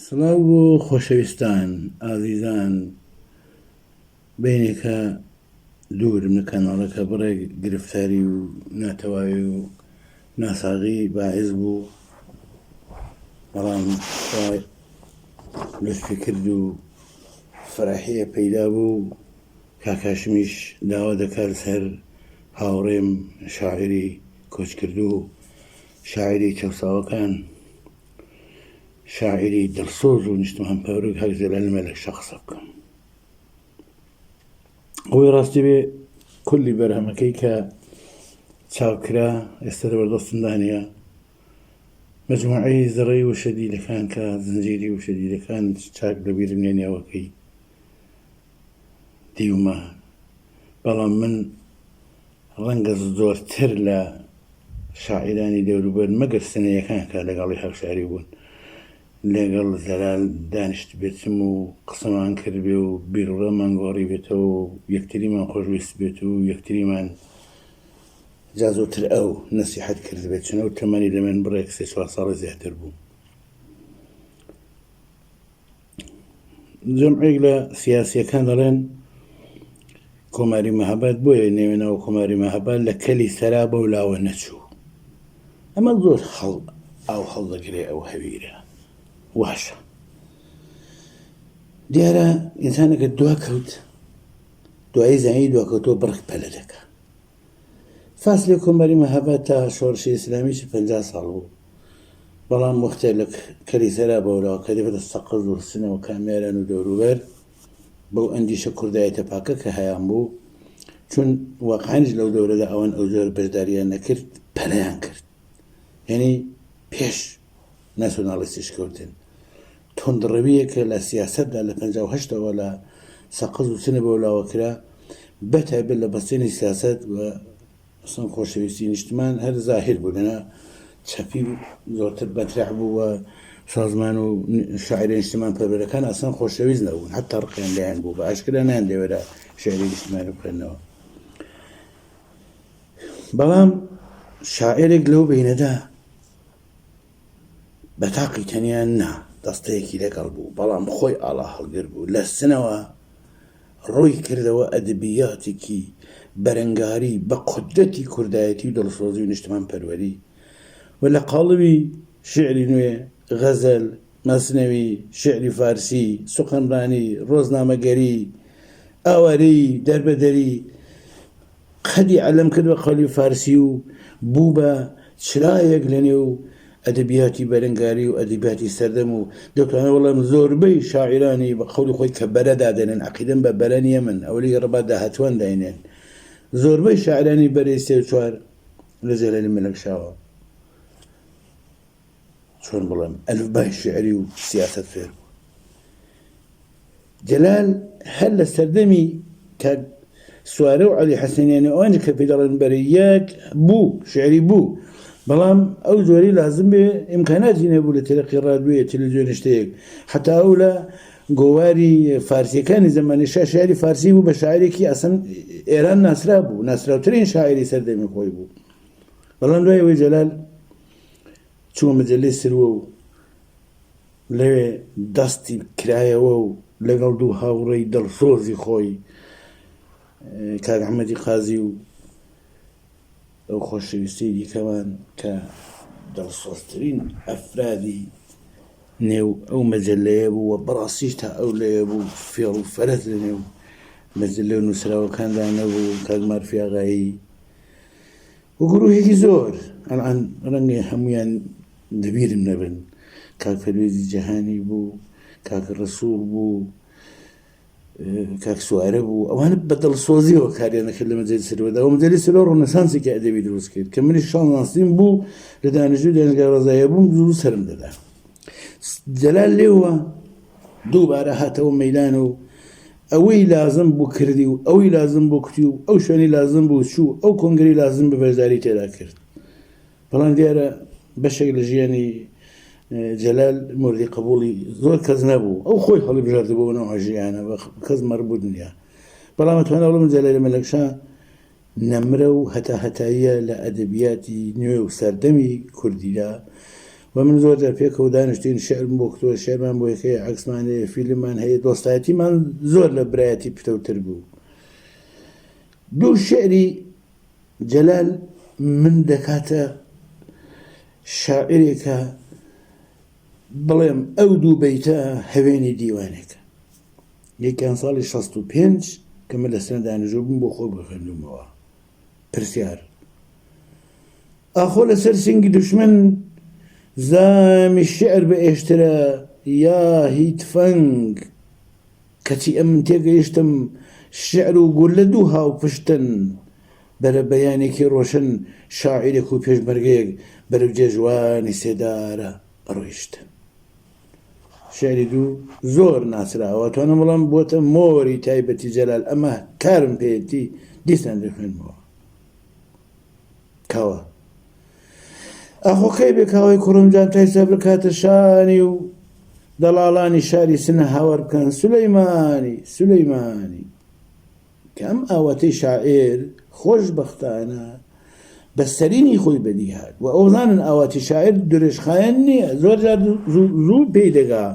سڵاو بۆ خۆشەویستان ئازیزان بینێکە دوورم لە کەناڵەکە بڕێ گرفتاری و ناتەواوی و ناساغی باعث بوو، بەڵام لطفی کرد و فەراحیە پەیدا بوو. کاکاشمیش داوا دەکات سەر هاوڕێم شاعری کۆچکردو و شاعری چەوساوەکان، شاعری دڵسۆز و نیشتمان پەورک هەر جەلال مەلەک شا قسە بکەم. ئەوەی ڕاستی بێ کولی بەرهەمەکەی کە چاوکرا ئێستا بەردەستمدانە مەجموعەی زڕەی و شەدیدەکان کە زنجیری و شەدیدەکان چاک لەبیرم نێنیاوەکەی دیومە، بەڵام من ڕەنگە زۆرتر لە شاعرانی دەوروبەر مەگەر سنەیەکان کە لەگەڵی هەڵشاری بوون لەگەڵ زەلال دانیشت بێتم و قسەمان کرد بێ و بیرڕەمان گۆڕی بێتەوە و یەکتریمان خۆشویست بێت و یەکتریمان جازۆتر ئەو نەسیحەت کرد بێت، چونە و تەمەنی لە من بڕێک 3-4 ساڵی زیاتر بوو. جەمعێک لە سیاسیەکان دەڵێن کۆماری مەهاباد بۆیە نێوێنەوە کۆماری مەهاباد لە کەلی سەرا بەو لاوە نەچوو. ئەمە زۆر ئاو هەڵدەگرێ ئەو هەویرە واشە. دیارە ئینسانەکە دواکەوت دوایی زانی دواکەوتەوە بڕک پەلە دەکە. فاصلێ کۆماری مەهاباد تا شۆڕشی ئیسلامی 50 ساڵ بوو، بەڵام وەختێ لە کەلی سەرا بەولاوە کە دەبێتە سەقز و سنەوە کامێران و دەوروبەر بەو ئەندیشە کوردایەتە پاکە کە هەیان بوو، چون واقعانیش لەو دەورەدا ئەوەن ئەو زۆر بەشداریان نەکرد، پەلەیان کرد. یعنی پێش ناسیۆناڵیستیش کەوتن تۆندڕەویەکە لە سیاسەتدا لە 58ەوە لە سەقز و سنە بەولاوە کرا، بەتایبەت لە بەستێنی سیاسەت و ئەسڵ خۆشەویستی نیشتمان هەر زاهر بوو، لەنا چەپی زۆرتر بەترح بوو و سازمان و شاعری نیشتمان پەروەرەکان ئەسڵ خۆشەویست نەبوون، حتا ڕقیان لایەن بوو، بە ئاشکرا نان لێوەرە شاعری نیشتمان بکەنەوە. بەڵام شاعرێک لەو بینەدا بەتاقی تەنیان نا دەستەیەکی لەگەڵ بوو، بەڵام خۆی ئاڵا هەڵگر بوو، لە سنەوە ڕووی کردەوە ئەدەبیاتێکی بەرەنگاری بە قودرەتی کوردایەتی و دڵسۆزی و نیشتمان پەروەری و لە قاڵبی شعری نوێ، غەزەل، مەسنەوی، شعری فارسی، سوخەنڕانی، ڕۆژنامەگەری، ئاوارەی، دەربەدەری قەدی عەلەم کرد بە قەولی فارسی و بوو بە چرایەک لەنێو ئەدەبیاتی بەرەنگاری و ئەدەبیاتی سەردەم و دەتوانێت وەڵام زۆربەی شاعرانی بە قەولی خۆی کە بەرەدا دەنێن، عەقیدەم بە بەرە نییە من ئەوەی ڕەبات داهاتوان داینێن، زۆربەی شاعرانی بەرەی 3-4 لە جەلالی مەلەک شاوە چۆن بڵێم ئەلفبای شعری و سیاسەت فێر بوو. جەلال هەر لە سەردەمی کە سوارە و عەلی حەسەنیانی ئەوانە کە پێی دەڵێن بەرەی یەک بوو شعری بوو، بەڵام ئەو زۆری لازم بێ ئیمکاناتی نەبوو لە تەلەقی ڕادیۆیە تەلەڤیزیۆن شتێک، حتا ئەو لە گۆواری فارسیەکانی زەمانی شاعری فارسی بوو بە شاعرێکی ئەسەن ئێران ناسرا بوو، ناسراوترین شاعری سەردەمی خۆی بوو. بەڵام دوای ئەوەی جەلال چووە مەجەللەی سروە و لەوێ دەستی کرایەوە و لەگەڵ دوو هاوڕێی دڵسۆزی خۆی کاک ئەحمەدی قازی و ئەو خۆشەویستی دیکەمان کە دڵسۆزترین ئەفرادی نێو ئەو مەجەللەیە بوو و بەڕاستیش تا ئەو لەیە بوو فێڵ و فەرەت لە نێو مەجەللە و نووسراوەکاندا نەبوو، کاک مارفی ئاغایی و گروهێکی زۆر ئەڵان ڕەنگە هەمویان دەبیرم نەبن، کاک پەروێزی جەهانی بوو، کاک ڕەسوڵ بوو، کاک سوارە بوو، ئەوانە بە دڵسۆزیەوە کاریان دەکرد لە مەجەللەی سروەدا. ئەو مەجەللەی سرۆ ڕۆنەسانسێکی ئەدەبی دروست کرد کە منیش شانزانسیم بوو لە دانیشتووی دانشگای ڕەزاییە بووم، زوو سەرم دەدا. جەلال لێوە دووبارە هاتەوە مەیدان و ئەوەی لازم بوو کردی و ئەوەی لازم بوو کوتی و ئەو شوێنی لازم بوو چوو، ئەو کۆنگری لازم بە بەشداری تێدا کرد. بەڵام دیارە بەشێک لە ژیانی جەلال موردی قبوڵی زۆر کەس نەبوو، ئەو خۆی هەڵی بژاردبوونەوە ژیانە کەس مەربوط نییە. بەڵام ئەتوانێت بڵێم جەلالی مەلەک شا نەمرە و هەتا هەتاییە لە ئەدەبیاتی نوێ و سەردەمی کوردیدا ومن زۆر جار پێکەوە دانیشتین شعر بۆ کتۆ شێرمان بۆ یەکەی عکسمانەیە فیلممان هەیە دۆستایەتیمان زۆر لە برایەتی پتەوتر بوو. دوو شعری جەلال من دەکاتە شاعرێکە بڵێم ئەو دوو بەیتە هەوێنی دیوانێکە. یەکیان ساڵی 65 کە من لە سنە دانیژۆ بووم بۆ خۆ بخوێندومەوە. پرسیار: ئاخۆ لەسەر سنگی دوشمن زامی شعر بە ئێشترە یا هیت فەنگ، کەچی ئەم من تێگەیشتم شعر و گولە دوو هاو پشتن، بەرە بەیانێکی ڕۆشن شاعیرێک و پێشمەرگەیەک بەرەو جێژوانی سێدارە ڕۆیشتن. شعری دوو زۆر ناسراوە توانم بڵام بۆتە مۆری تایبەتی جەلال، ئەمە کارم پێێتی دیسان دەخوێنمەوە. کاوە ئاخۆکەی بێ کاوای کوڕمجان تایسە بکاتە شانی و دەڵاڵانی شاری سنە هاوار بکەن سولەیمانی سولەیمانی، کە ئەم ئاواتەی شاعر خۆشبەختانە بەسەرینی خۆی بەدی هات و ئەوزانن ئاواتی شاعر درێژخایەن نییە، زۆر جار زوو پێی دەگا،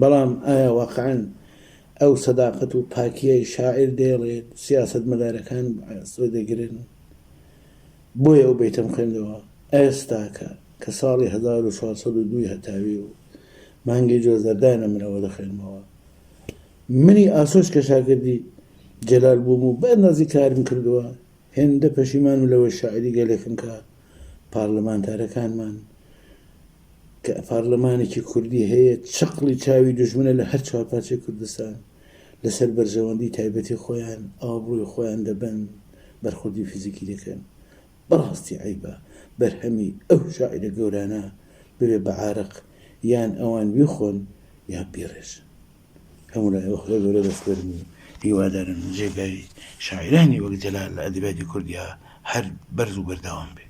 بەڵام ئایا واقعەن ئەو سەداقەت و پاکیەی شاعر دێڵێت سیاسەت مەدارەکان ئەسوە دەگرن. بۆیە ئەو بەیتەم خوێندەوە ئێستاکە کە ساڵی 1402 هەتاوی و مانگی جۆزەردانە منەوە دەخوێنمەوە. منی ئاسۆش کە شاگردی جەلال بووم و بە ئەندازی کارم کردووە، هێندە پەشیمانم لەوە شاعری گەلێکم کە پارلەمانتارەکانمان کە پارلەمانێکی کوردی هەیە چقلی چاوی دوژمنە لە هەر چوارپارچەی کوردستان لەسەر بەرژەوەندی تایبەتی خۆیان ئابڕووی خۆیان دەبن، بەرخوردی فیزیکی دەکەن. بەڕاستی عیبە بەرهەمی ئەو شاعرە گەورانە ببێ بە عارق یان ئەوان بیخۆن یا بیڕێژ. هەموو لای ئەو خۆی گەورە دەستبەرمی هیوادارن جێگای شاعرانی وەک جەلال لە ئەدەبیاتی کوردیا هەر بەرز و بەردەوام بێ.